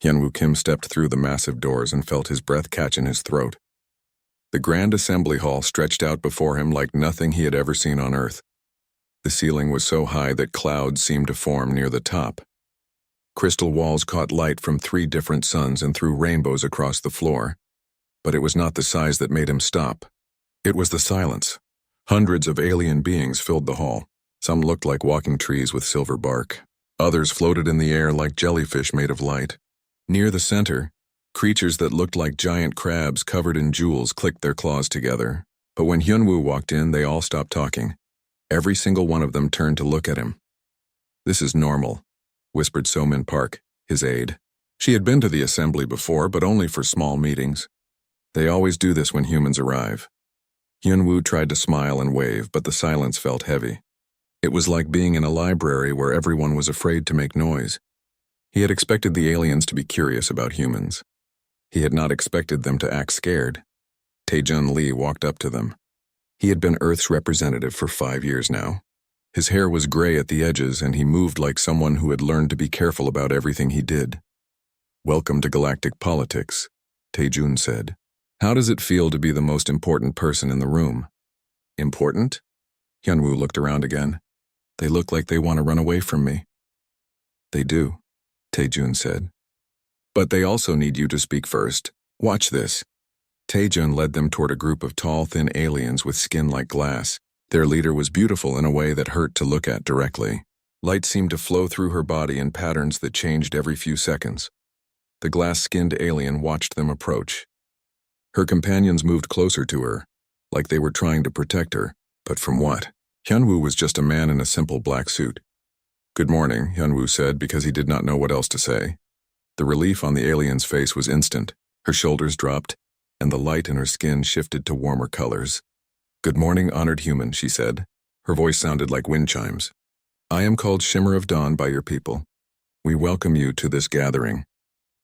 Hyunwoo Kim stepped through the massive doors and felt his breath catch in his throat. The grand assembly hall stretched out before him like nothing he had ever seen on Earth. The ceiling was so high that clouds seemed to form near the top. Crystal walls caught light from 3 different suns and threw rainbows across the floor. But it was not the size that made him stop. It was the silence. Hundreds of alien beings filled the hall. Some looked like walking trees with silver bark. Others floated in the air like jellyfish made of light. Near the center, creatures that looked like giant crabs covered in jewels clicked their claws together. But when Hyunwoo walked in, they all stopped talking. Every single one of them turned to look at him. "This is normal," whispered So-min Park, his aide. She had been to the assembly before, but only for small meetings. They always do this when humans arrive. Hyunwoo tried to smile and wave, but the silence felt heavy. It was like being in a library where everyone was afraid to make noise. He had expected the aliens to be curious about humans. He had not expected them to act scared. Taejun Lee walked up to them. He had been Earth's representative for 5 years now. His hair was gray at the edges, and he moved like someone who had learned to be careful about everything he did. "Welcome to galactic politics," Taejun said. "How does it feel to be the most important person in the room?" "Important?" Hyunwoo looked around again. "They look like they want to run away from me." "They do," Taejun said. "But they also need you to speak first. Watch this." Taejun led them toward a group of tall, thin aliens with skin like glass. Their leader was beautiful in a way that hurt to look at directly. Light seemed to flow through her body in patterns that changed every few seconds. The glass-skinned alien watched them approach. Her companions moved closer to her, like they were trying to protect her. But from what? Hyunwoo was just a man in a simple black suit. "Good morning," Hyunwoo said because he did not know what else to say. The relief on the alien's face was instant. Her shoulders dropped, and the light in her skin shifted to warmer colors. "Good morning, honored human," she said. Her voice sounded like wind chimes. "I am called Shimmer of Dawn by your people. We welcome you to this gathering."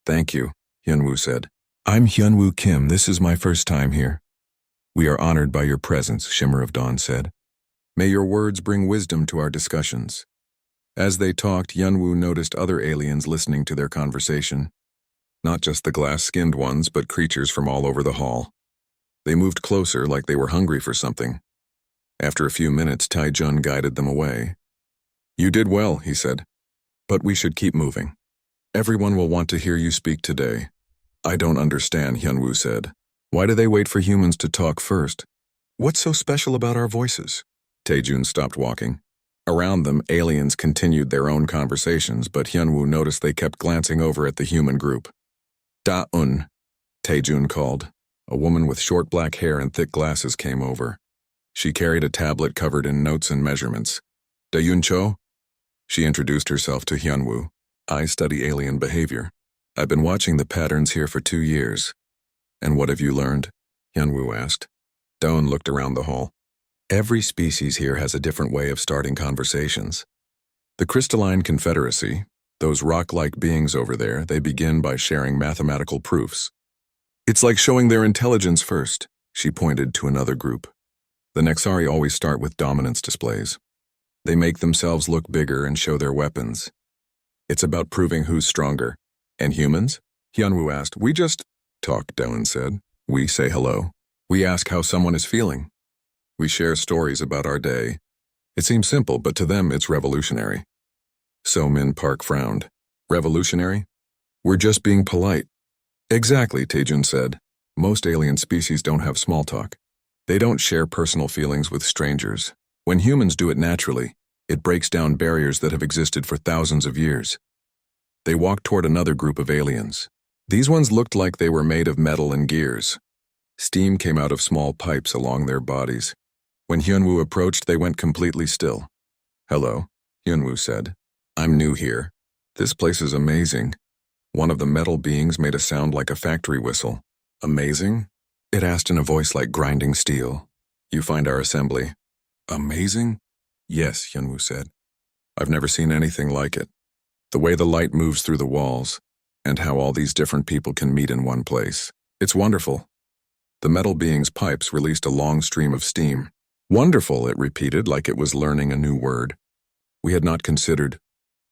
"Thank you," Hyunwoo said. "I'm Hyunwoo Kim. This is my first time here." "We are honored by your presence," Shimmer of Dawn said. "May your words bring wisdom to our discussions." As they talked, Hyunwoo noticed other aliens listening to their conversation. Not just the glass-skinned ones, but creatures from all over the hall. They moved closer like they were hungry for something. After a few minutes, Taejun guided them away. "You did well," he said. "But we should keep moving. Everyone will want to hear you speak today." "I don't understand," Hyunwoo said. "Why do they wait for humans to talk first? What's so special about our voices?" Taejun stopped walking. Around them, aliens continued their own conversations, but Hyunwoo noticed they kept glancing over at the human group. "Da-un," Taejun called. A woman with short black hair and thick glasses came over. She carried a tablet covered in notes and measurements. "Da-yun Cho?" She introduced herself to Hyunwoo. "I study alien behavior. I've been watching the patterns here for 2 years. "And what have you learned?" Hyunwoo asked. Da-un looked around the hall. "Every species here has a different way of starting conversations. The Crystalline Confederacy, those rock-like beings over there, they begin by sharing mathematical proofs. It's like showing their intelligence first," she pointed to another group. "The Nexari always start with dominance displays. They make themselves look bigger and show their weapons. It's about proving who's stronger." "And humans?" Hyunwoo asked. "We just talk," Da-un said. "We say hello. We ask how someone is feeling. We share stories about our day. It seems simple, but to them it's revolutionary." So-min Park frowned. "Revolutionary? We're just being polite." "Exactly," Taejun said. "Most alien species don't have small talk. They don't share personal feelings with strangers. When humans do it naturally, it breaks down barriers that have existed for thousands of years." They walked toward another group of aliens. These ones looked like they were made of metal and gears. Steam came out of small pipes along their bodies. When Hyunwoo approached, they went completely still. "Hello," Hyunwoo said. "I'm new here. This place is amazing." One of the metal beings made a sound like a factory whistle. "Amazing?" It asked in a voice like grinding steel. "You find our assembly amazing?" "Yes," Hyunwoo said. "I've never seen anything like it. The way the light moves through the walls, and how all these different people can meet in one place. It's wonderful." The metal being's pipes released a long stream of steam. "Wonderful," it repeated like it was learning a new word. "We had not considered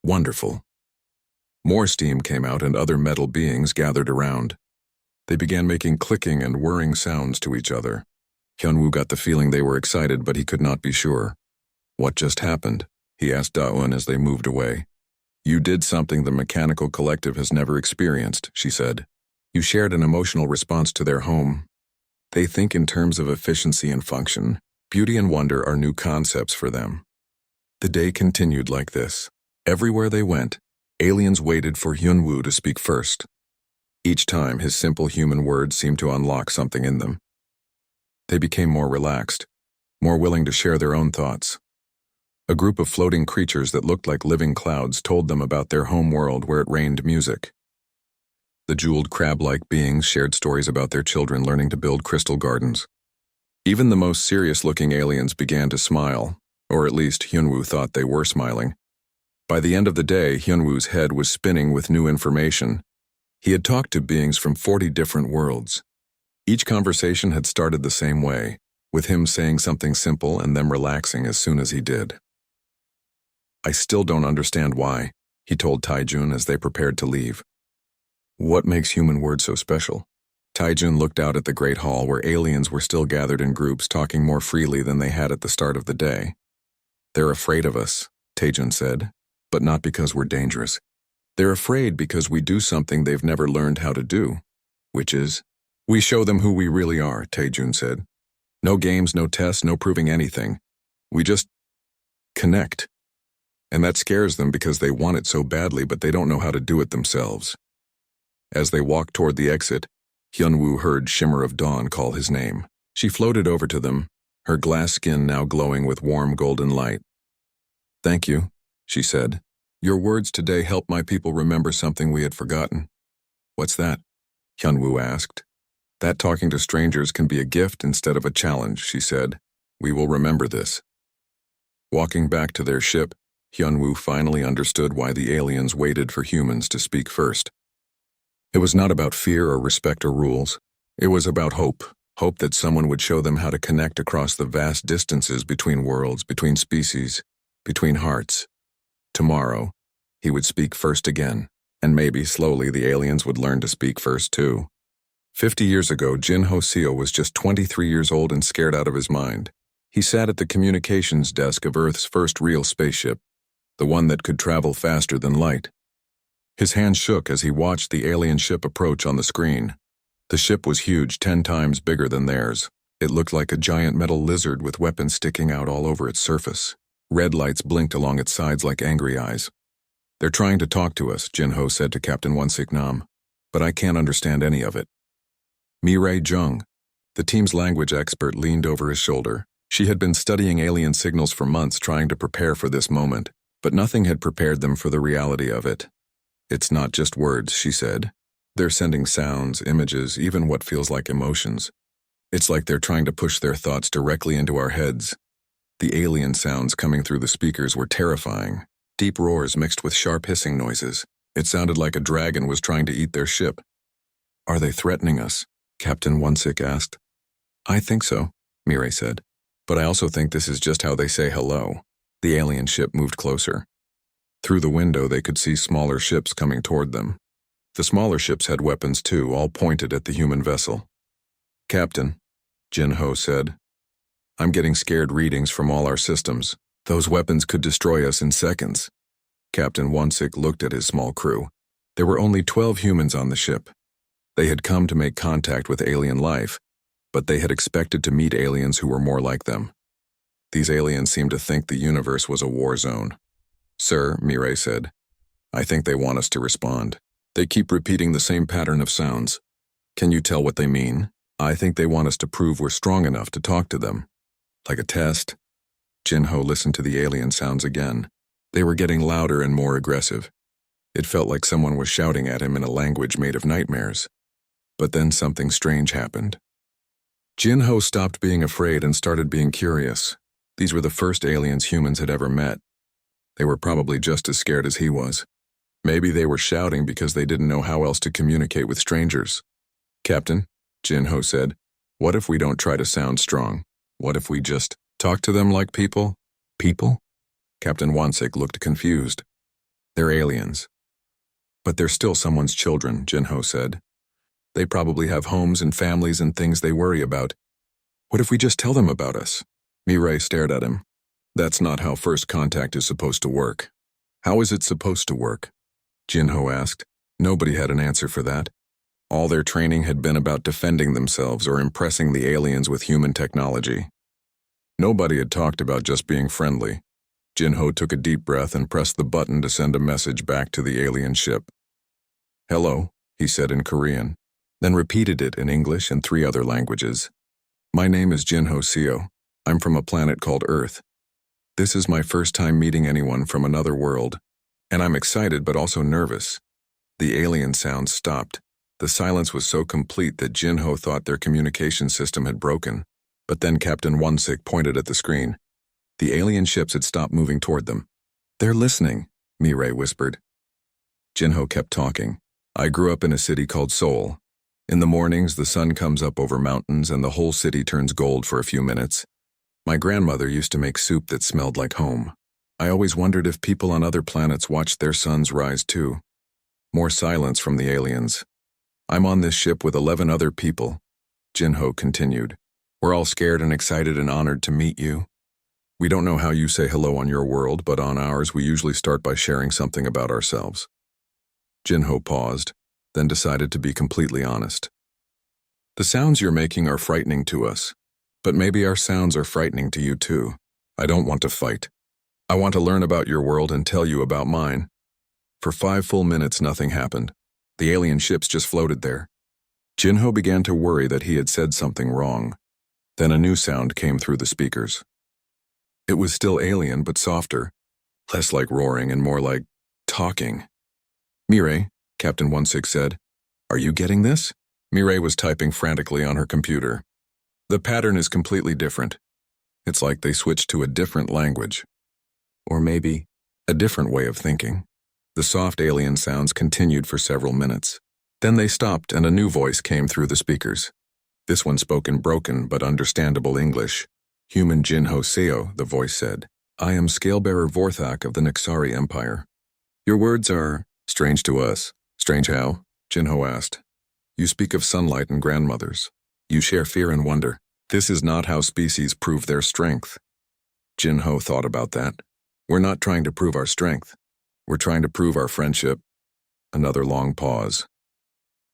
wonderful." More steam came out and other metal beings gathered around. They began making clicking and whirring sounds to each other. Hyunwoo got the feeling they were excited, but he could not be sure. What just happened? He asked Da-eun as they moved away. You did something the mechanical collective has never experienced, she said. You shared an emotional response to their home. They think in terms of efficiency and function. Beauty and wonder are new concepts for them. The day continued like this. Everywhere they went, aliens waited for Hyunwoo to speak first. Each time, his simple human words seemed to unlock something in them. They became more relaxed, more willing to share their own thoughts. A group of floating creatures that looked like living clouds told them about their home world where it rained music. The jeweled crab-like beings shared stories about their children learning to build crystal gardens. Even the most serious-looking aliens began to smile, or at least Hyunwoo thought they were smiling. By the end of the day, Hyunwoo's head was spinning with new information. He had talked to beings from 40 different worlds. Each conversation had started the same way, with him saying something simple and them relaxing as soon as he did. I still don't understand why, he told Taijun as they prepared to leave. What makes human words so special? Taijun looked out at the great hall where aliens were still gathered in groups talking more freely than they had at the start of the day. They're afraid of us, Taijun said, but not because we're dangerous. They're afraid because we do something they've never learned how to do, which is, we show them who we really are, Taijun said. No games, no tests, no proving anything. We just connect. And that scares them because they want it so badly, but they don't know how to do it themselves. As they walked toward the exit, Hyunwoo heard Shimmer of Dawn call his name. She floated over to them, her glass skin now glowing with warm golden light. Thank you, she said. Your words today helped my people remember something we had forgotten. What's that? Hyunwoo asked. That talking to strangers can be a gift instead of a challenge, she said. We will remember this. Walking back to their ship, Hyunwoo finally understood why the aliens waited for humans to speak first. It was not about fear or respect or rules. It was about hope. Hope that someone would show them how to connect across the vast distances between worlds, between species, between hearts. Tomorrow, he would speak first again, and maybe slowly the aliens would learn to speak first too. 50 years ago, Jin Ho-seo was just 23 years old and scared out of his mind. He sat at the communications desk of Earth's first real spaceship, the one that could travel faster than light. His hand shook as he watched the alien ship approach on the screen. The ship was huge, 10 times bigger than theirs. It looked like a giant metal lizard with weapons sticking out all over its surface. Red lights blinked along its sides like angry eyes. They're trying to talk to us, Jin-ho said to Captain Won-sik-nam, but I can't understand any of it. Mireille Jung, the team's language expert, leaned over his shoulder. She had been studying alien signals for months, trying to prepare for this moment, but nothing had prepared them for the reality of it. It's not just words, she said. They're sending sounds, images, even what feels like emotions. It's like they're trying to push their thoughts directly into our heads. The alien sounds coming through the speakers were terrifying. Deep roars mixed with sharp hissing noises. It sounded like a dragon was trying to eat their ship. Are they threatening us? Captain Won-sik asked. I think so, Mireille said. But I also think this is just how they say hello. The alien ship moved closer. Through the window, they could see smaller ships coming toward them. The smaller ships had weapons too, all pointed at the human vessel. Captain, Jin-ho said, I'm getting scared readings from all our systems. Those weapons could destroy us in seconds. Captain Won-sik looked at his small crew. There were only 12 humans on the ship. They had come to make contact with alien life, but they had expected to meet aliens who were more like them. These aliens seemed to think the universe was a war zone. Sir, Mireille said, I think they want us to respond. They keep repeating the same pattern of sounds. Can you tell what they mean? I think they want us to prove we're strong enough to talk to them. Like a test? Jin-ho listened to the alien sounds again. They were getting louder and more aggressive. It felt like someone was shouting at him in a language made of nightmares. But then something strange happened. Jin-ho stopped being afraid and started being curious. These were the first aliens humans had ever met. They were probably just as scared as he was. Maybe they were shouting because they didn't know how else to communicate with strangers. Captain, Jin-ho said, what if we don't try to sound strong? What if we just talk to them like people? People? Captain Won-sik looked confused. They're aliens. But they're still someone's children, Jinho said. They probably have homes and families and things they worry about. What if we just tell them about us? Mirai stared at him. That's not how first contact is supposed to work. How is it supposed to work? Jinho asked. Nobody had an answer for that. All their training had been about defending themselves or impressing the aliens with human technology. Nobody had talked about just being friendly. Jinho took a deep breath and pressed the button to send a message back to the alien ship. Hello, he said in Korean, then repeated it in English and 3 other languages. My name is Jinho Seo. I'm from a planet called Earth. This is my first time meeting anyone from another world, and I'm excited but also nervous. The alien sound stopped. The silence was so complete that Jinho thought their communication system had broken, but then Captain Wonsik pointed at the screen. The alien ships had stopped moving toward them. They're listening, Mirai whispered. Jinho kept talking. I grew up in a city called Seoul. In the mornings, the sun comes up over mountains and the whole city turns gold for a few minutes. My grandmother used to make soup that smelled like home. I always wondered if people on other planets watched their suns rise too. More silence from the aliens. I'm on this ship with 11 other people, Jinho continued. We're all scared and excited and honored to meet you. We don't know how you say hello on your world, but on ours we usually start by sharing something about ourselves. Jinho paused, then decided to be completely honest. The sounds you're making are frightening to us, but maybe our sounds are frightening to you too. I don't want to fight. I want to learn about your world and tell you about mine. For 5 full minutes nothing happened. The alien ships just floated there. Jinho began to worry that he had said something wrong. Then a new sound came through the speakers. It was still alien, but softer, less like roaring and more like talking. Mirai, Captain Wonsik said, are you getting this? Mirai was typing frantically on her computer. The pattern is completely different. It's like they switched to a different language. Or maybe a different way of thinking. The soft alien sounds continued for several minutes. Then they stopped and a new voice came through the speakers. This one spoke in broken but understandable English. Human Jinho Seo, the voice said. I am Scalebearer Vorthak of the Nixari Empire. Your words are strange to us. Strange how? Jinho asked. You speak of sunlight and grandmothers. You share fear and wonder. This is not how species prove their strength. Jinho thought about that. We're not trying to prove our strength. We're trying to prove our friendship. Another long pause.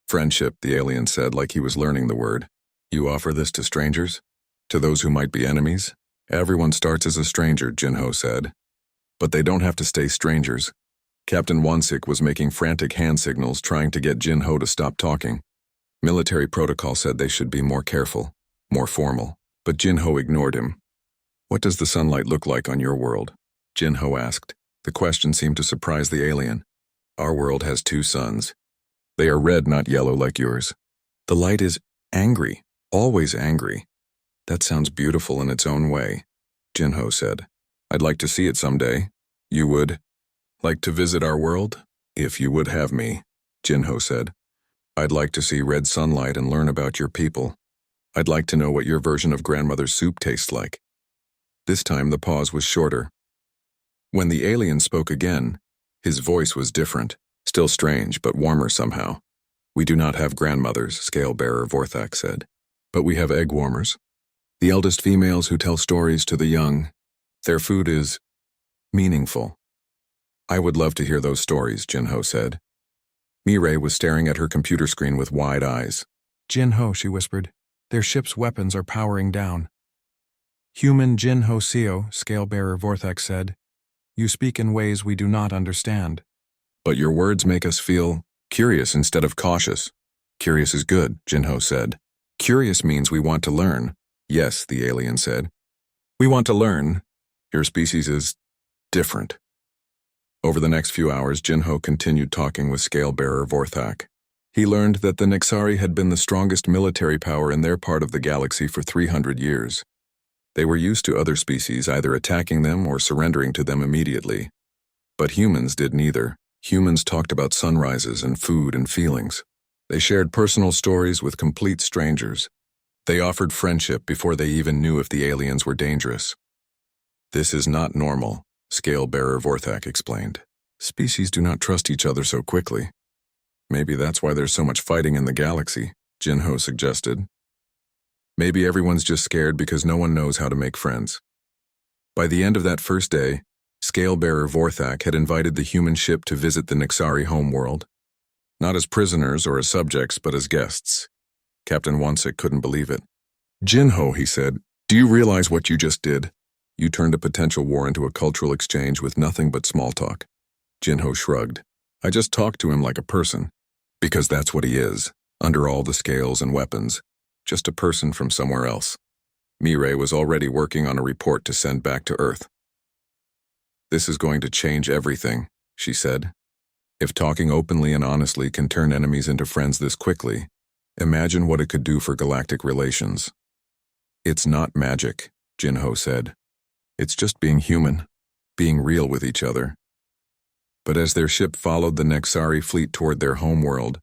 Friendship, the alien said like he was learning the word. You offer this to strangers? To those who might be enemies? Everyone starts as a stranger, Jinho said. But they don't have to stay strangers. Captain Wonsik was making frantic hand signals trying to get Jinho to stop talking. Military protocol said they should be more careful, more formal, but Jinho ignored him. What does the sunlight look like on your world? Jinho asked. The question seemed to surprise the alien. Our world has 2 suns. They are red, not yellow like yours. The light is angry, always angry. That sounds beautiful in its own way, Jinho said. I'd like to see it someday. You would like to visit our world? If you would have me, Jinho said. I'd like to see red sunlight and learn about your people. I'd like to know what your version of grandmother's soup tastes like. This time the pause was shorter. When the alien spoke again, his voice was different, still strange but warmer somehow. We do not have grandmothers, Scalebearer Vorthak said, but we have egg warmers. The eldest females who tell stories to the young. Their food is meaningful. I would love to hear those stories, Jinho said. Mirai was staring at her computer screen with wide eyes. Jinho, she whispered. Their ship's weapons are powering down. Human Jinho Seo, Scalebearer Vorthak said. You speak in ways we do not understand. But your words make us feel curious instead of cautious. Curious is good, Jinho said. Curious means we want to learn. Yes, the alien said. We want to learn. Your species is different. Over the next few hours, Jinho continued talking with Scalebearer Vorthak. He learned that the Nixari had been the strongest military power in their part of the galaxy for 300 years. They were used to other species either attacking them or surrendering to them immediately. But humans did neither. Humans talked about sunrises and food and feelings. They shared personal stories with complete strangers. They offered friendship before they even knew if the aliens were dangerous. This is not normal, Scalebearer Vorthak explained. Species do not trust each other so quickly. Maybe that's why there's so much fighting in the galaxy, Jinho suggested. Maybe everyone's just scared because no one knows how to make friends. By the end of that first day, Scalebearer Vorthak had invited the human ship to visit the Nixari homeworld. Not as prisoners or as subjects, but as guests. Captain Wansik couldn't believe it. Jinho, he said, do you realize what you just did? You turned a potential war into a cultural exchange with nothing but small talk. Jinho shrugged. I just talked to him like a person. Because that's what he is, under all the scales and weapons. Just a person from somewhere else. Mireille was already working on a report to send back to Earth. This is going to change everything, she said. If talking openly and honestly can turn enemies into friends this quickly, imagine what it could do for galactic relations. It's not magic, Jinho said. It's just being human, being real with each other. But as their ship followed the Nexari fleet toward their homeworld,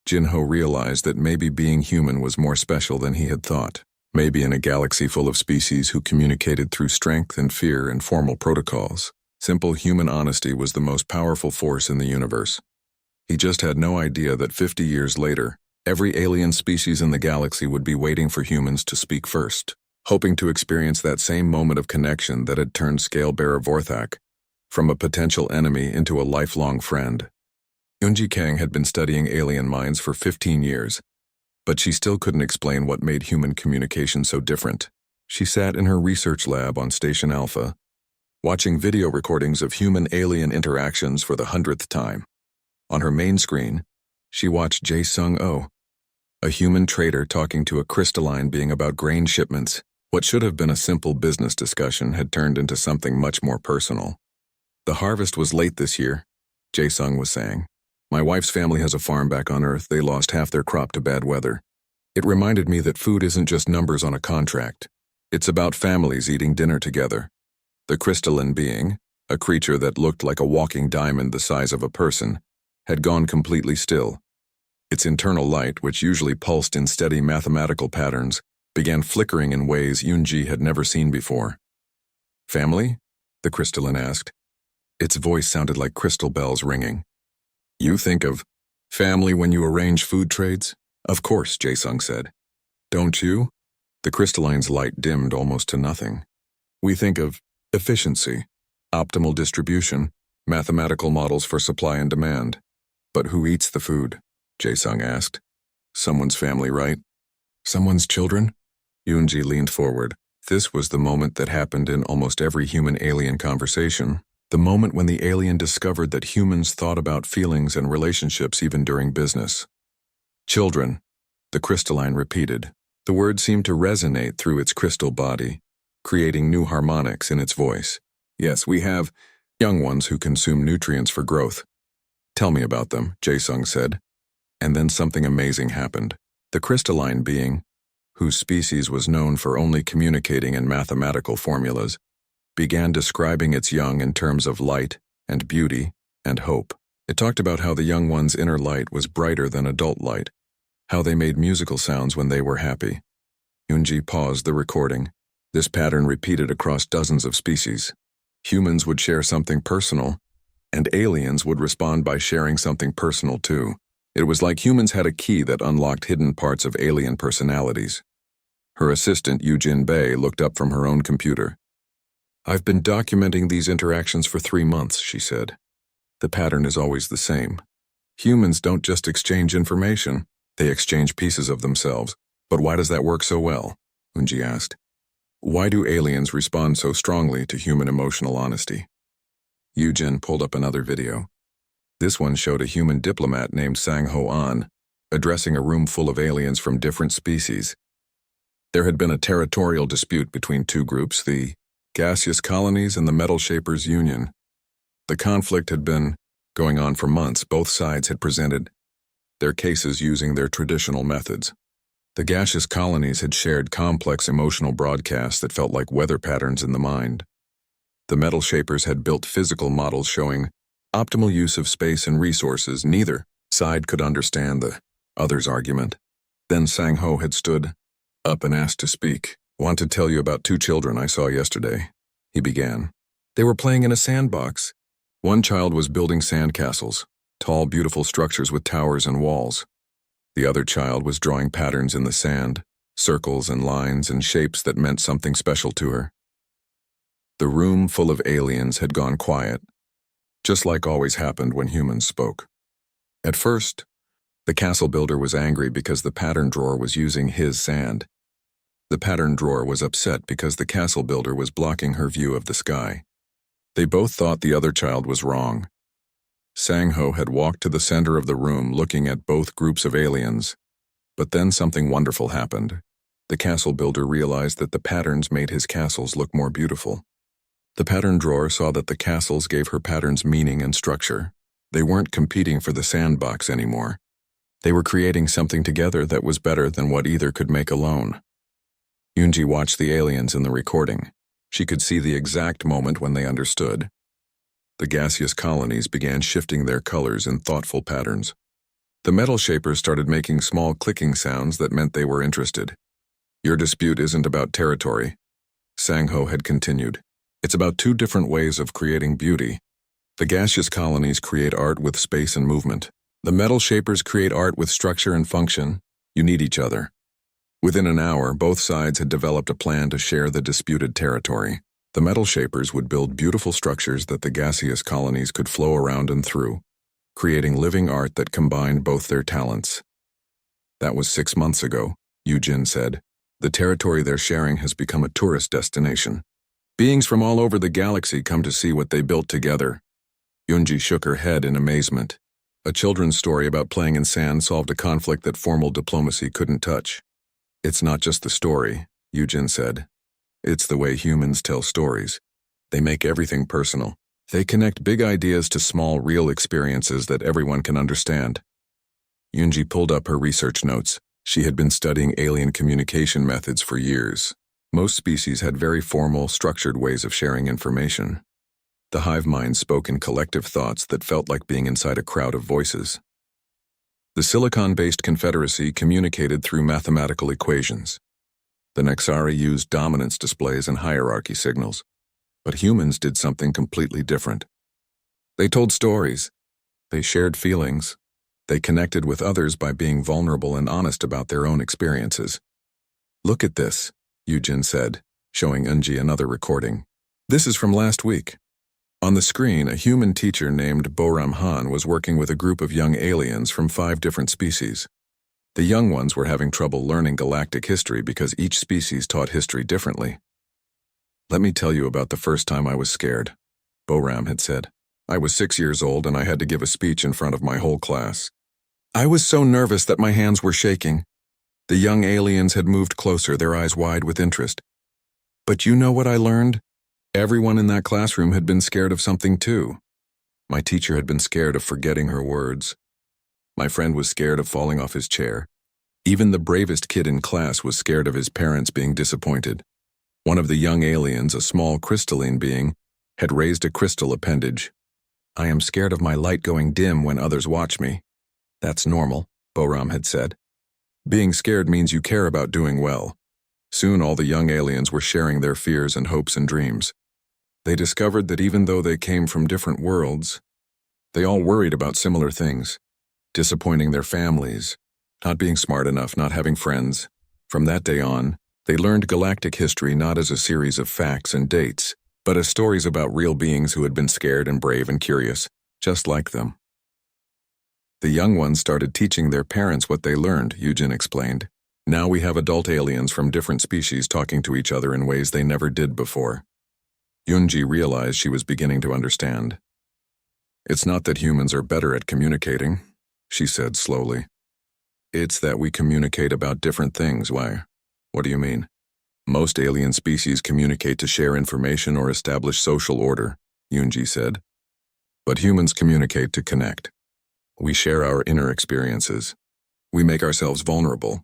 Jinho realized that maybe being human was more special than he had thought. Maybe in a galaxy full of species who communicated through strength and fear and formal protocols, simple human honesty was the most powerful force in the universe. He just had no idea that 50 years later, every alien species in the galaxy would be waiting for humans to speak first, hoping to experience that same moment of connection that had turned Scalebearer Vorthak from a potential enemy into a lifelong friend. Yunji Kang had been studying alien minds for 15 years, but she still couldn't explain what made human communication so different. She sat in her research lab on Station Alpha, watching video recordings of human-alien interactions for the 100th time. On her main screen, she watched Jae Sung-oh, a human trader talking to a crystalline being about grain shipments. What should have been a simple business discussion had turned into something much more personal. The harvest was late this year, Jae Sung was saying. My wife's family has a farm back on Earth. They lost half their crop to bad weather. It reminded me that food isn't just numbers on a contract. It's about families eating dinner together. The crystalline being, a creature that looked like a walking diamond the size of a person, had gone completely still. Its internal light, which usually pulsed in steady mathematical patterns, began flickering in ways Yunji had never seen before. Family? The crystalline asked. Its voice sounded like crystal bells ringing. You think of family when you arrange food trades? Of course, Jae Sung said. Don't you? The crystalline's light dimmed almost to nothing. We think of efficiency, optimal distribution, mathematical models for supply and demand. But who eats the food? Jae Sung asked. Someone's family, right? Someone's children? Yoonji leaned forward. This was the moment that happened in almost every human-alien conversation. The moment when the alien discovered that humans thought about feelings and relationships even during business. Children, the crystalline repeated. The word seemed to resonate through its crystal body, creating new harmonics in its voice. Yes, we have young ones who consume nutrients for growth. Tell me about them, Jae Sung said. And then something amazing happened. The crystalline being, whose species was known for only communicating in mathematical formulas, began describing its young in terms of light and beauty and hope. It talked about how the young one's inner light was brighter than adult light, how they made musical sounds when they were happy. Yoonji paused the recording. This pattern repeated across dozens of species. Humans would share something personal, and aliens would respond by sharing something personal too. It was like humans had a key that unlocked hidden parts of alien personalities. Her assistant, Yujin Bei, looked up from her own computer. I've been documenting these interactions for 3 months, she said. The pattern is always the same. Humans don't just exchange information, they exchange pieces of themselves. But why does that work so well? Unji asked. Why do aliens respond so strongly to human emotional honesty? Yujin pulled up another video. This one showed a human diplomat named Sang Ho An addressing a room full of aliens from different species. There had been a territorial dispute between two groups, the gaseous colonies and the metal shapers union. The conflict had been going on for months. Both sides had presented their cases using their traditional methods. The gaseous colonies had shared complex emotional broadcasts that felt like weather patterns in the mind. The metal shapers had built physical models showing optimal use of space and resources. Neither side could understand the other's argument. Then Sang Ho had stood up and asked to speak. Want to tell you about 2 children I saw yesterday, he began. They were playing in a sandbox. One child was building sandcastles. tall, beautiful structures with towers and walls. The other child was drawing patterns in the sand, circles and lines and shapes that meant something special to her. The room full of aliens had gone quiet, just like always happened when humans spoke. At first, the castle builder was angry because the pattern drawer was using his sand. The pattern drawer was upset because the castle builder was blocking her view of the sky. They both thought the other child was wrong. Sang-Ho had walked to the center of the room looking at both groups of aliens. But then something wonderful happened. The castle builder realized that the patterns made his castles look more beautiful. The pattern drawer saw that the castles gave her patterns meaning and structure. They weren't competing for the sandbox anymore. They were creating something together that was better than what either could make alone. Yoonji watched the aliens in the recording. She could see the exact moment when they understood. The gaseous colonies began shifting their colors in thoughtful patterns. The metal shapers started making small clicking sounds that meant they were interested. Your dispute isn't about territory, Sang-Ho had continued. It's about two different ways of creating beauty. The gaseous colonies create art with space and movement. The metal shapers create art with structure and function. You need each other. Within an hour, both sides had developed a plan to share the disputed territory. The metal shapers would build beautiful structures that the gaseous colonies could flow around and through, creating living art that combined both their talents. That was 6 months ago, Yoojin said. The territory they're sharing has become a tourist destination. Beings from all over the galaxy come to see what they built together. Yoonji shook her head in amazement. A children's story about playing in sand solved a conflict that formal diplomacy couldn't touch. It's not just the story, Yoojin said. It's the way humans tell stories. They make everything personal. They connect big ideas to small, real experiences that everyone can understand. Yoonji pulled up her research notes. She had been studying alien communication methods for years. Most species had very formal, structured ways of sharing information. The hive mind spoke in collective thoughts that felt like being inside a crowd of voices. The silicon-based confederacy communicated through mathematical equations. The Nexari used dominance displays and hierarchy signals. But humans did something completely different. They told stories. They shared feelings. They connected with others by being vulnerable and honest about their own experiences. Look at this, Yoojin said, showing Eunji another recording. This is from last week. On the screen, a human teacher named Boram Han was working with a group of young aliens from 5 different species. The young ones were having trouble learning galactic history because each species taught history differently. Let me tell you about the first time I was scared, Boram had said. I was 6 years old and I had to give a speech in front of my whole class. I was so nervous that my hands were shaking. The young aliens had moved closer, their eyes wide with interest. But you know what I learned? Everyone in that classroom had been scared of something too. My teacher had been scared of forgetting her words. My friend was scared of falling off his chair. Even the bravest kid in class was scared of his parents being disappointed. One of the young aliens, a small crystalline being, had raised a crystal appendage. I am scared of my light going dim when others watch me. That's normal, Boram had said. Being scared means you care about doing well. Soon all the young aliens were sharing their fears and hopes and dreams. They discovered that even though they came from different worlds, they all worried about similar things. Disappointing their families, not being smart enough, not having friends. From that day on, they learned galactic history not as a series of facts and dates, but as stories about real beings who had been scared and brave and curious, just like them. The young ones started teaching their parents what they learned, Yoojin explained. Now we have adult aliens from different species talking to each other in ways they never did before. Yoonji realized she was beginning to understand. It's not that humans are better at communicating, she said slowly. It's that we communicate about different things. Why? What do you mean? Most alien species communicate to share information or establish social order, Yoonji said. But humans communicate to connect. We share our inner experiences. We make ourselves vulnerable,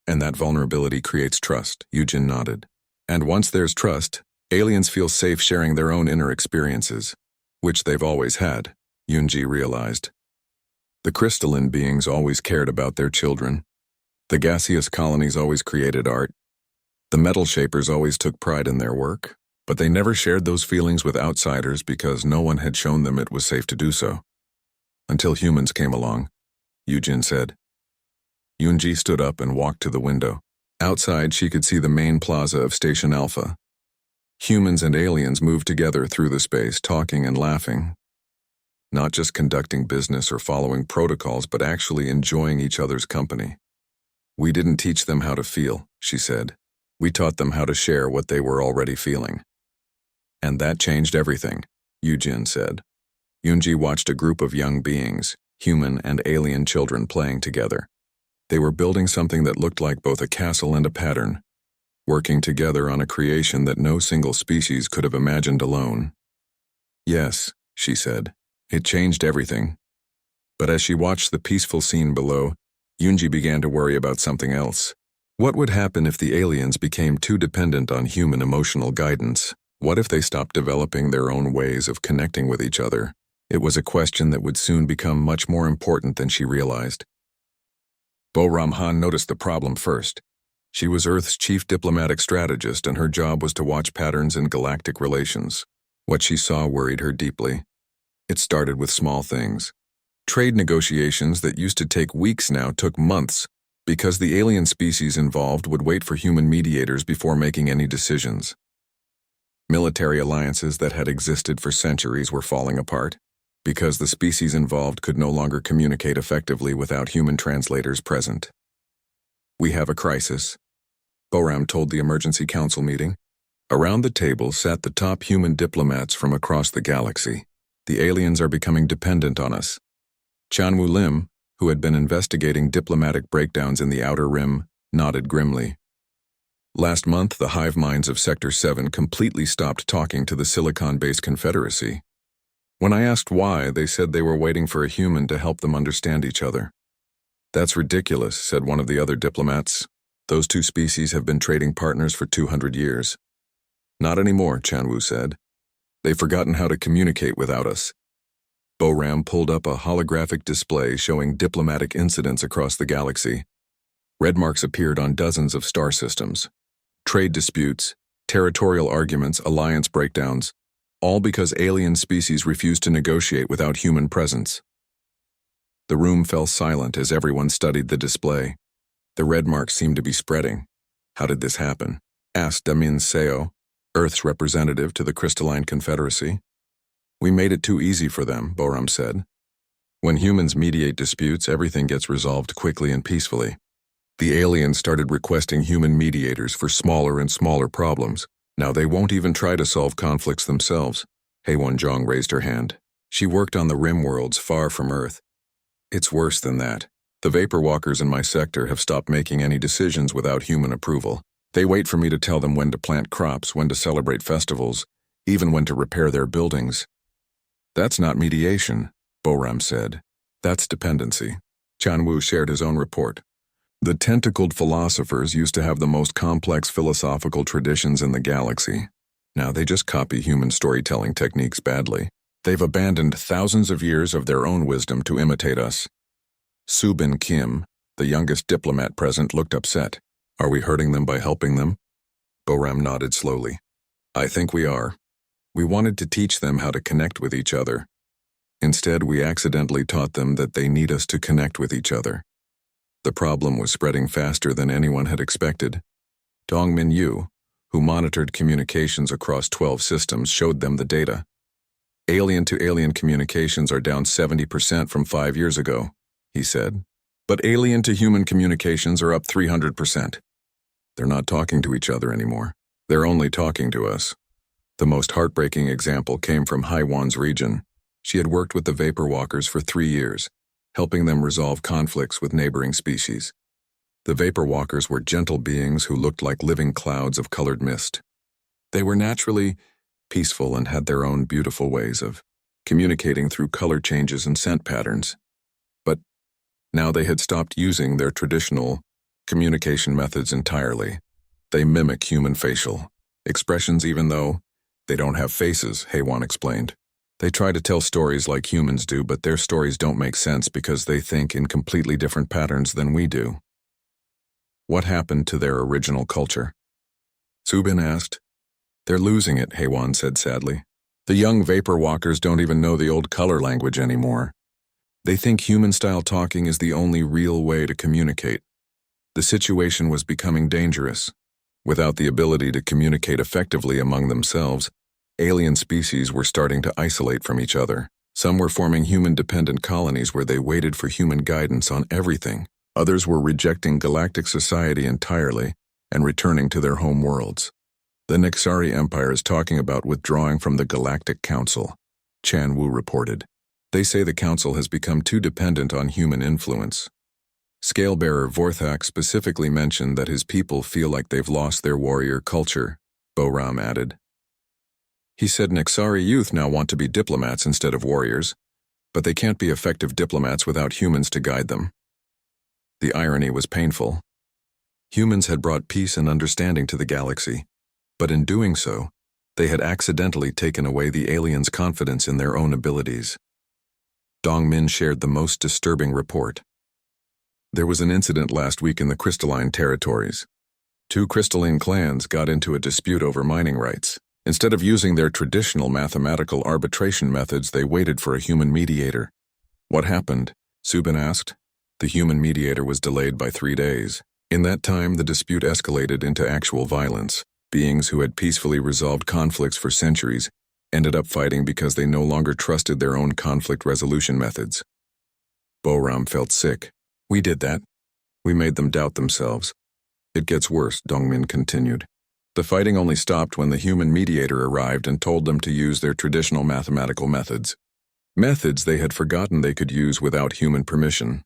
and that vulnerability creates trust, Yoojin nodded. And once there's trust, aliens feel safe sharing their own inner experiences, which they've always had, Yoonji realized. The crystalline beings always cared about their children. The gaseous colonies always created art. The metal shapers always took pride in their work, but they never shared those feelings with outsiders because no one had shown them it was safe to do so. Until humans came along, Yujin said. Yunji stood up and walked to the window. Outside, she could see the main plaza of Station Alpha. Humans and aliens moved together through the space, talking and laughing. Not just conducting business or following protocols, but actually enjoying each other's company. We didn't teach them how to feel, she said. We taught them how to share what they were already feeling. And that changed everything, Yujin said. Yunji watched a group of young beings, human and alien children, playing together. They were building something that looked like both a castle and a pattern, working together on a creation that no single species could have imagined alone. Yes, she said, it changed everything. But as she watched the peaceful scene below, Yunji began to worry about something else. What would happen if the aliens became too dependent on human emotional guidance? What if they stopped developing their own ways of connecting with each other? It was a question that would soon become much more important than she realized. Bo-Ram-Han noticed the problem first. She was Earth's chief diplomatic strategist, and her job was to watch patterns in galactic relations. What she saw worried her deeply. It started with small things. Trade negotiations that used to take weeks now took months, because the alien species involved would wait for human mediators before making any decisions. Military alliances that had existed for centuries were falling apart, because the species involved could no longer communicate effectively without human translators present. We have a crisis, Bo-Ram told the emergency council meeting. Around the table sat the top human diplomats from across the galaxy. The aliens are becoming dependent on us. Chanwu Lim, who had been investigating diplomatic breakdowns in the Outer Rim, nodded grimly. Last month, the hive minds of Sector 7 completely stopped talking to the Silicon-based Confederacy. When I asked why, they said they were waiting for a human to help them understand each other. That's ridiculous, said one of the other diplomats. Those two species have been trading partners for 200 years. Not anymore, Chanwu said. They've forgotten how to communicate without us. Bo-Ram pulled up a holographic display showing diplomatic incidents across the galaxy. Red marks appeared on dozens of star systems. Trade disputes, territorial arguments, alliance breakdowns, all because alien species refused to negotiate without human presence. The room fell silent as everyone studied the display. The red marks seemed to be spreading. How did this happen? Asked Damin Seo, Earth's representative to the Crystalline Confederacy. We made it too easy for them, Bo-Ram said. When humans mediate disputes, everything gets resolved quickly and peacefully. The aliens started requesting human mediators for smaller and smaller problems. Now they won't even try to solve conflicts themselves. Haewon-Jong raised her hand. She worked on the rim worlds far from Earth. It's worse than that. The vapor walkers in my sector have stopped making any decisions without human approval. They wait for me to tell them when to plant crops, when to celebrate festivals, even when to repair their buildings. That's not mediation, Bo-Ram said. That's dependency. Chanwu shared his own report. The tentacled philosophers used to have the most complex philosophical traditions in the galaxy. Now they just copy human storytelling techniques badly. They've abandoned thousands of years of their own wisdom to imitate us. Subin Kim, the youngest diplomat present, looked upset. Are we hurting them by helping them? Bo-Ram nodded slowly. I think we are. We wanted to teach them how to connect with each other. Instead, we accidentally taught them that they need us to connect with each other. The problem was spreading faster than anyone had expected. Dongmin Yu, who monitored communications across 12 systems, showed them the data. Alien-to-alien communications are down 70% from 5 years ago, he said. But alien-to-human communications are up 300%. They're not talking to each other anymore. They're only talking to us. The most heartbreaking example came from Haewon's region. She had worked with the Vapor Walkers for 3 years, helping them resolve conflicts with neighboring species. The Vapor Walkers were gentle beings who looked like living clouds of colored mist. They were naturally peaceful and had their own beautiful ways of communicating through color changes and scent patterns. But now they had stopped using their traditional communication methods entirely. They mimic human facial expressions even though they don't have faces, Haewon explained. They try to tell stories like humans do, but their stories don't make sense because they think in completely different patterns than we do. What happened to their original culture? Subin asked. They're losing it, Haewon said sadly. The young Vapor Walkers don't even know the old color language anymore. They think human-style talking is the only real way to communicate. The situation was becoming dangerous. Without the ability to communicate effectively among themselves, alien species were starting to isolate from each other. Some were forming human-dependent colonies where they waited for human guidance on everything. Others were rejecting galactic society entirely and returning to their home worlds. The Nixari Empire is talking about withdrawing from the Galactic Council, Chan Wu reported. They say the Council has become too dependent on human influence. Scalebearer Vorthak specifically mentioned that his people feel like they've lost their warrior culture, Boram added. He said Nixari youth now want to be diplomats instead of warriors, but they can't be effective diplomats without humans to guide them. The irony was painful. Humans had brought peace and understanding to the galaxy, but in doing so, they had accidentally taken away the aliens' confidence in their own abilities. Dongmin shared the most disturbing report. There was an incident last week in the crystalline territories. 2 crystalline clans got into a dispute over mining rights. Instead of using their traditional mathematical arbitration methods, they waited for a human mediator. What happened? Subin asked. The human mediator was delayed by 3 days. In that time, the dispute escalated into actual violence. Beings who had peacefully resolved conflicts for centuries ended up fighting because they no longer trusted their own conflict resolution methods. Boram felt sick. We did that. We made them doubt themselves. It gets worse, Dongmin continued. The fighting only stopped when the human mediator arrived and told them to use their traditional mathematical methods. Methods they had forgotten they could use without human permission.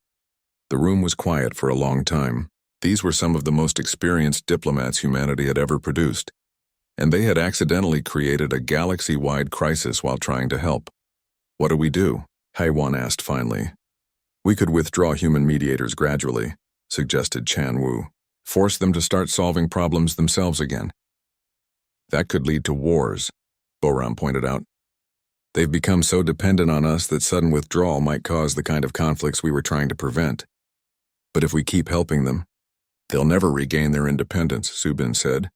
The room was quiet for a long time. These were some of the most experienced diplomats humanity had ever produced, and they had accidentally created a galaxy-wide crisis while trying to help. What do we do? Haiwan asked finally. We could withdraw human mediators gradually, suggested Chan Wu. Force them to start solving problems themselves again. That could lead to wars, Boram pointed out. They've become so dependent on us that sudden withdrawal might cause the kind of conflicts we were trying to prevent. But if we keep helping them, they'll never regain their independence, Subin said.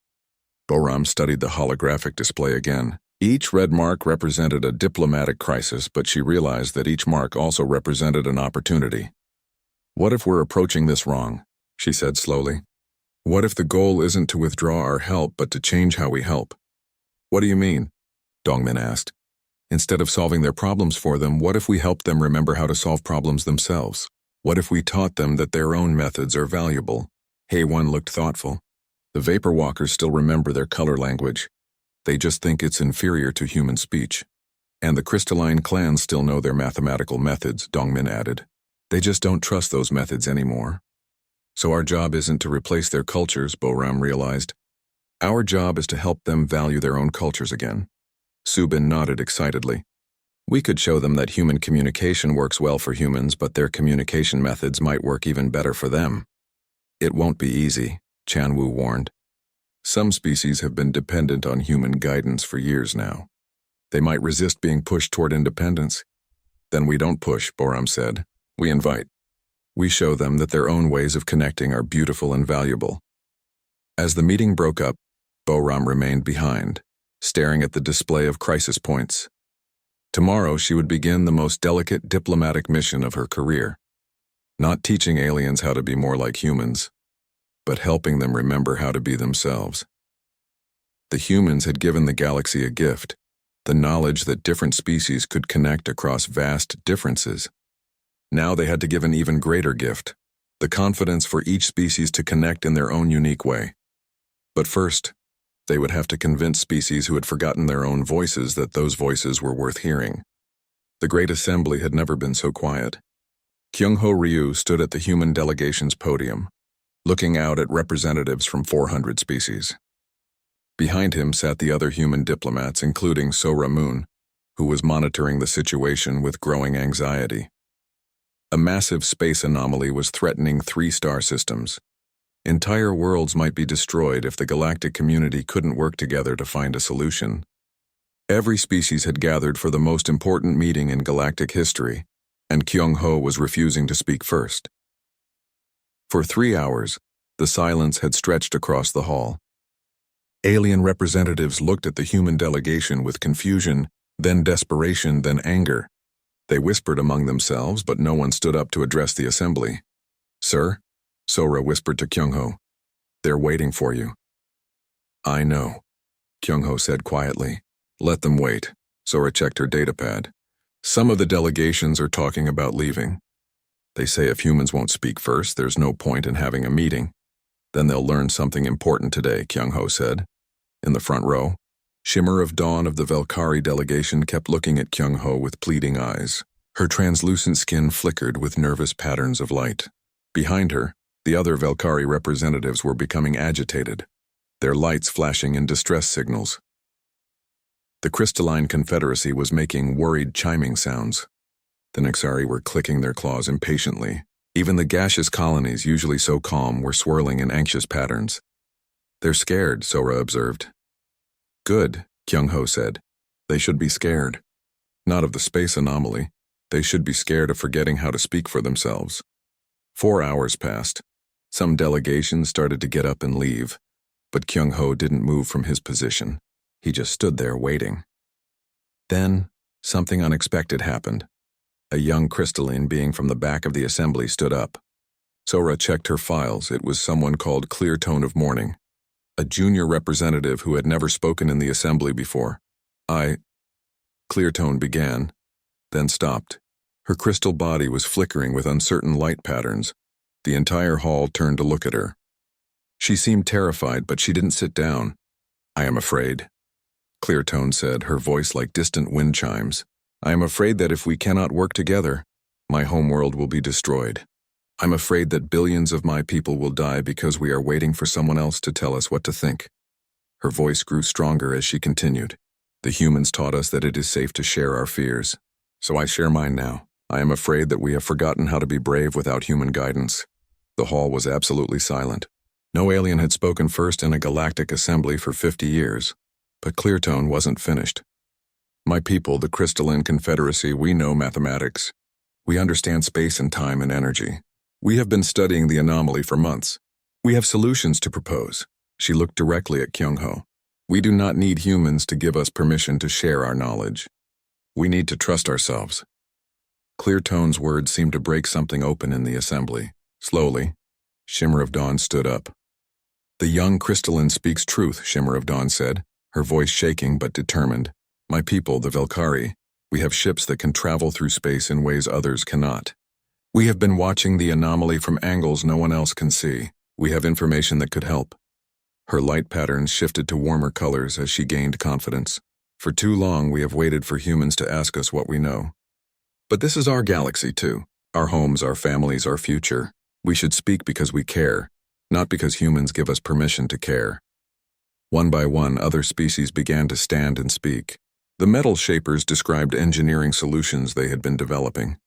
Boram studied the holographic display again. Each red mark represented a diplomatic crisis, but she realized that each mark also represented an opportunity. What if we're approaching this wrong? She said slowly. What if the goal isn't to withdraw our help, but to change how we help? What do you mean? Dongmin asked. Instead of solving their problems for them, what if we helped them remember how to solve problems themselves? What if we taught them that their own methods are valuable? Hei-Wan looked thoughtful. The Vapor Walkers still remember their color language. They just think it's inferior to human speech. And the crystalline clans still know their mathematical methods, Dongmin added. They just don't trust those methods anymore. So our job isn't to replace their cultures, Boram realized. Our job is to help them value their own cultures again. Subin nodded excitedly. We could show them that human communication works well for humans, but their communication methods might work even better for them. It won't be easy, Chan Wu warned. Some species have been dependent on human guidance for years now. They might resist being pushed toward independence. Then we don't push, Boram said. We invite. We show them that their own ways of connecting are beautiful and valuable. As the meeting broke up, Boram remained behind, staring at the display of crisis points. Tomorrow she would begin the most delicate diplomatic mission of her career. Not teaching aliens how to be more like humans, but helping them remember how to be themselves. The humans had given the galaxy a gift, the knowledge that different species could connect across vast differences. Now they had to give an even greater gift, the confidence for each species to connect in their own unique way. But first, they would have to convince species who had forgotten their own voices that those voices were worth hearing. The Great Assembly had never been so quiet. Kyung-ho Ryu stood at the human delegation's podium, looking out at representatives from 400 species. Behind him sat the other human diplomats, including Sora Moon, who was monitoring the situation with growing anxiety. A massive space anomaly was threatening 3 star systems. Entire worlds might be destroyed if the galactic community couldn't work together to find a solution. Every species had gathered for the most important meeting in galactic history, and Kyung-ho was refusing to speak first. For 3 hours, the silence had stretched across the hall. Alien representatives looked at the human delegation with confusion, then desperation, then anger. They whispered among themselves, but no one stood up to address the assembly. "Sir," Sora whispered to Kyung-ho, "they're waiting for you." "I know," Kyung-ho said quietly. "Let them wait." Sora checked her datapad. "Some of the delegations are talking about leaving. They say if humans won't speak first, there's no point in having a meeting. Then they'll learn something important today," Kyung-ho said. In the front row, Shimmer of Dawn of the Valkyrie delegation kept looking at Kyung-ho with pleading eyes. Her translucent skin flickered with nervous patterns of light. Behind her, the other Valkyrie representatives were becoming agitated, their lights flashing in distress signals. The crystalline confederacy was making worried chiming sounds. The Nexari were clicking their claws impatiently. Even the gaseous colonies, usually so calm, were swirling in anxious patterns. "They're scared," Sora observed. "Good," Kyung-ho said. "They should be scared. Not of the space anomaly. They should be scared of forgetting how to speak for themselves." 4 hours passed. Some delegations started to get up and leave, but Kyung-ho didn't move from his position. He just stood there waiting. Then, something unexpected happened. A young crystalline being from the back of the assembly stood up. Sora checked her files. It was someone called Clear Tone of Morning, a junior representative who had never spoken in the assembly before. Clear Tone began, then stopped. Her crystal body was flickering with uncertain light patterns. The entire hall turned to look at her. She seemed terrified, but she didn't sit down. "I am afraid," Clear Tone said, her voice like distant wind chimes. "I am afraid that if we cannot work together, my homeworld will be destroyed. I'm afraid that billions of my people will die because we are waiting for someone else to tell us what to think." Her voice grew stronger as she continued. "The humans taught us that it is safe to share our fears. So I share mine now. I am afraid that we have forgotten how to be brave without human guidance." The hall was absolutely silent. No alien had spoken first in a galactic assembly for 50 years. But Clear Tone wasn't finished. "My people, the Crystalline Confederacy, we know mathematics. We understand space and time and energy. We have been studying the anomaly for months. We have solutions to propose." She looked directly at Kyung-ho. "We do not need humans to give us permission to share our knowledge. We need to trust ourselves." Clear Tone's words seemed to break something open in the assembly. Slowly, Shimmer of Dawn stood up. "The young crystalline speaks truth," Shimmer of Dawn said, her voice shaking but determined. "My people, the Valkyrie, we have ships that can travel through space in ways others cannot. We have been watching the anomaly from angles no one else can see. We have information that could help." Her light patterns shifted to warmer colors as she gained confidence. "For too long we have waited for humans to ask us what we know. But this is our galaxy too. Our homes, our families, our future. We should speak because we care, not because humans give us permission to care." One by one, other species began to stand and speak. The metal shapers described engineering solutions they had been developing.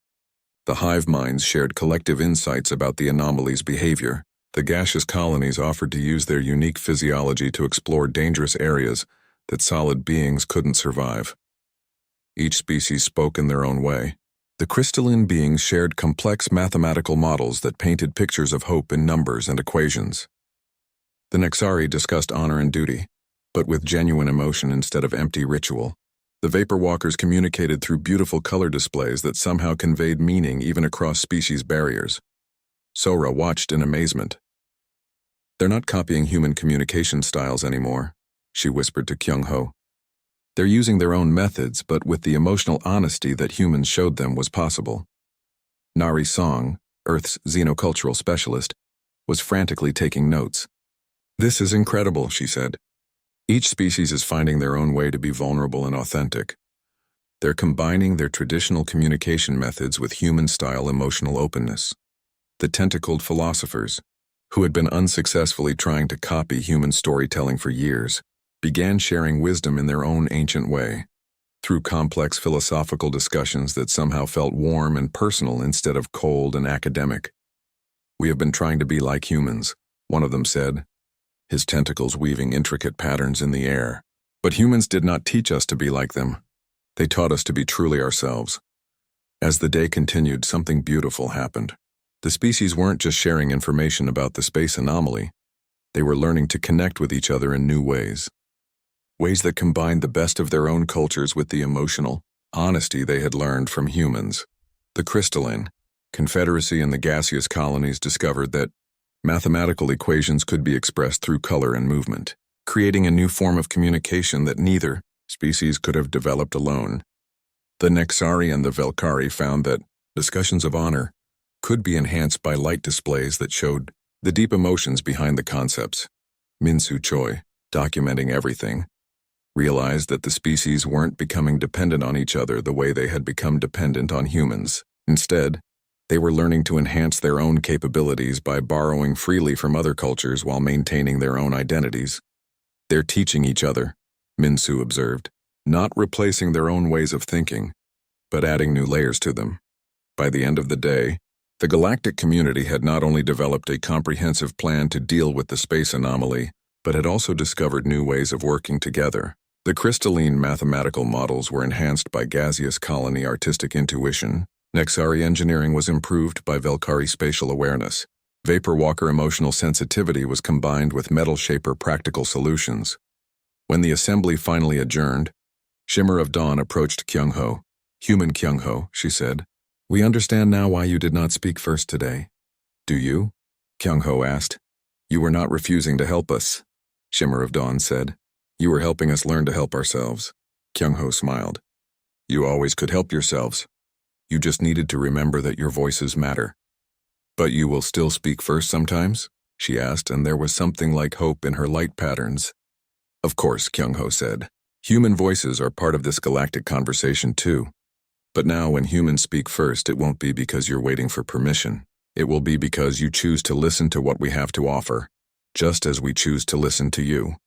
The hive minds shared collective insights about the anomaly's behavior. The gaseous colonies offered to use their unique physiology to explore dangerous areas that solid beings couldn't survive. Each species spoke in their own way. The crystalline beings shared complex mathematical models that painted pictures of hope in numbers and equations. The Nexari discussed honor and duty, but with genuine emotion instead of empty ritual. The Vapor Walkers communicated through beautiful color displays that somehow conveyed meaning even across species barriers. Sora watched in amazement. "They're not copying human communication styles anymore," she whispered to Kyung-ho. "They're using their own methods, but with the emotional honesty that humans showed them was possible." Nari Song, Earth's xenocultural specialist, was frantically taking notes. "This is incredible," she said. "Each species is finding their own way to be vulnerable and authentic. They're combining their traditional communication methods with human-style emotional openness." The tentacled philosophers, who had been unsuccessfully trying to copy human storytelling for years, began sharing wisdom in their own ancient way, through complex philosophical discussions that somehow felt warm and personal instead of cold and academic. "We have been trying to be like humans," one of them said, his tentacles weaving intricate patterns in the air. "But humans did not teach us to be like them. They taught us to be truly ourselves." As the day continued, something beautiful happened. The species weren't just sharing information about the space anomaly. They were learning to connect with each other in new ways. Ways that combined the best of their own cultures with the emotional, honesty they had learned from humans. The crystalline Confederacy and the gaseous colonies discovered that mathematical equations could be expressed through color and movement, creating a new form of communication that neither species could have developed alone. The Nexari and the Velkari found that discussions of honor could be enhanced by light displays that showed the deep emotions behind the concepts. Minsu Choi, documenting everything, realized that the species weren't becoming dependent on each other the way they had become dependent on humans. Instead, they were learning to enhance their own capabilities by borrowing freely from other cultures while maintaining their own identities. They're teaching each other, Minsu observed, not replacing their own ways of thinking, but adding new layers to them. By the end of the day, the galactic community had not only developed a comprehensive plan to deal with the space anomaly, but had also discovered new ways of working together. The crystalline mathematical models were enhanced by gaseous colony artistic intuition. Nexari engineering was improved by Velkari spatial awareness. Vapor Walker emotional sensitivity was combined with Metal Shaper practical solutions. When the assembly finally adjourned, Shimmer of Dawn approached Kyung-ho. "Human Kyung-ho," she said, "we understand now why you did not speak first today." "Do you?" Kyung-ho asked. "You were not refusing to help us," Shimmer of Dawn said. "You were helping us learn to help ourselves." Kyung-ho smiled. "You always could help yourselves. You just needed to remember that your voices matter." "But you will still speak first sometimes?" she asked, and there was something like hope in her light patterns. "Of course," Kyung-ho said. "Human voices are part of this galactic conversation too. But now when humans speak first, it won't be because you're waiting for permission. It will be because you choose to listen to what we have to offer, just as we choose to listen to you."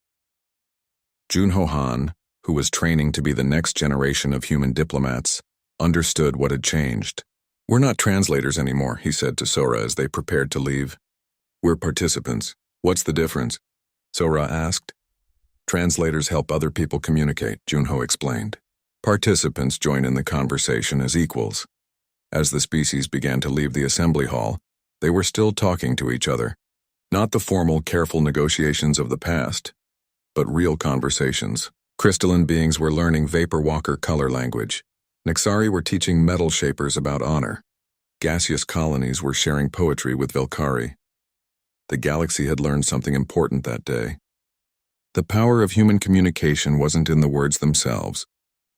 Junho Han, who was training to be the next generation of human diplomats, understood what had changed. "We're not translators anymore," he said to Sora as they prepared to leave. "We're participants. What's the difference?" Sora asked. "Translators help other people communicate," Junho explained. "Participants join in the conversation as equals." As the species began to leave the assembly hall, they were still talking to each other. Not the formal, careful negotiations of the past, but real conversations. Crystalline beings were learning Vapor Walker color language. Nexari were teaching Metal Shapers about honor. Gaseous colonies were sharing poetry with Velkari. The galaxy had learned something important that day. The power of human communication wasn't in the words themselves,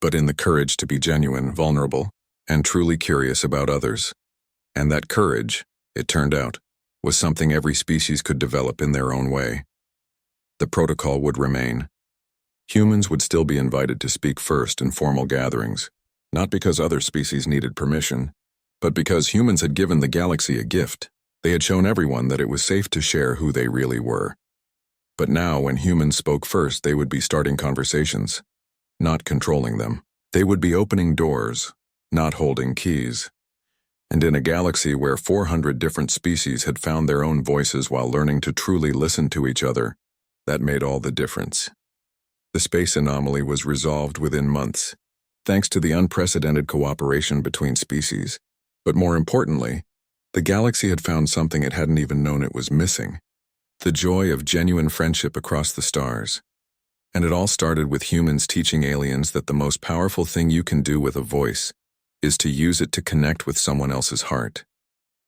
but in the courage to be genuine, vulnerable, and truly curious about others. And that courage, it turned out, was something every species could develop in their own way. The protocol would remain. Humans would still be invited to speak first in formal gatherings, not because other species needed permission, but because humans had given the galaxy a gift. They had shown everyone that it was safe to share who they really were. But now, when humans spoke first, they would be starting conversations, not controlling them. They would be opening doors, not holding keys. And in a galaxy where 400 different species had found their own voices while learning to truly listen to each other, that made all the difference. The space anomaly was resolved within months, thanks to the unprecedented cooperation between species. But more importantly, the galaxy had found something it hadn't even known it was missing: the joy of genuine friendship across the stars. And it all started with humans teaching aliens that the most powerful thing you can do with a voice is to use it to connect with someone else's heart.